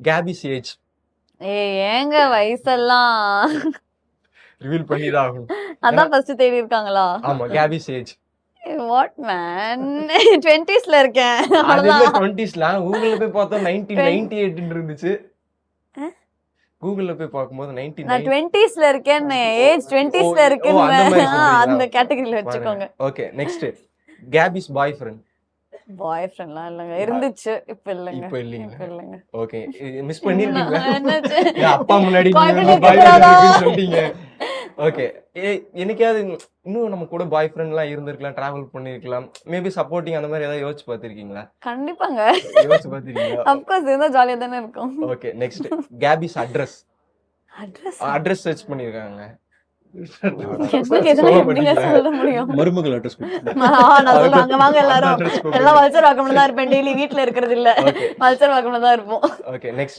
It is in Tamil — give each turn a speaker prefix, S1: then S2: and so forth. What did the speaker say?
S1: கேபிஸ் ஏஜ்
S2: ஏங்க வயசெல்லாம்
S1: ரிவீல் பண்ணி தான் ஆகணும்.
S2: அதான் ஃபர்ஸ்ட் தேடி இருக்காங்களா?
S1: ஆமா, கேபிஸ் ஏஜ்.
S2: வாட் மேன் 20ஸ்ல இருக்கேன்.
S1: அது இல்ல
S2: அவ்வளவுதான்.
S1: 20ஸ்ல கூகுள்ல போய் பார்த்தா 1998 இருந்துச்சு. கூகுள்ல போய் பார்க்கும்போது
S2: நான்
S1: 1990.
S2: 20ஸ்ல இருக்கேன். ஏஜ் 20ஸ்ல
S1: ஓ,
S2: இருக்குன்னு
S1: அந்த மாதிரி
S2: அந்த
S1: சொல்றீங்களா?
S2: கேட்டகரியில வச்சுக்கோங்க.
S1: ஓகே, நெக்ஸ்ட் கேபிஸ் பாய் ஃப்ரெண்ட்.
S2: பாய் ஃப்ரெண்ட்லாம் இல்லைங்க, இருந்துச்சு, இப்ப இல்லைங்க.
S1: இப்போ இல்லீங்களா?
S2: இப்ப இல்லைங்க.
S1: ஓகே, மிஸ் பண்ணிருக்கீங்களா?
S2: என்னாச்சு?
S1: என் அப்பா முன்னாடி
S2: Boyfriend
S1: பாய்
S2: இருக்கக்கூடாதா?
S1: ஃப்ரெண்ட் சொல்லிட்டீங்க. ஓகே, என்னைக்காவது இன்னும் நம்ம கூட பாய் ஃப்ரெண்ட்லாம் இருந்திருக்கலாம், டிராவல் பண்ணிருக்கலாம், மேபி சப்போர்ட்டிங் அந்த மாதிரி ஏதாவது யோசிச்சு பார்த்திருக்கீங்களா?
S2: கண்டிப்பாங்க.
S1: யோசிச்சு பார்த்திருக்கீங்களா?
S2: அப்கோர்ஸ் இருந்தா ஜாலியா தானே இருக்கும்.
S1: ஓகே, நெக்ஸ்ட் கேபிஸ் அட்ரஸ்.
S2: அட்ரஸ்
S1: அட்ரஸ் சர்ச் பண்ணிருக்காங்க.
S2: எனக்கு எதுனா எப்படிங்க சொல்ல முடியும்?
S3: மருமகள் அட்ரஸ்
S2: நான் சொல்றேன், அங்க வாங்க எல்லாரும்.
S1: address
S2: எல்லாம் வல்சர் வாக்கம்ல தான் இருப்பேன். டெய்லி வீட்ல இருக்கிறது இல்ல.
S1: ஓகே,
S2: வல்சர் வாக்கம்ல தான் இருப்போம்.
S1: Okay, next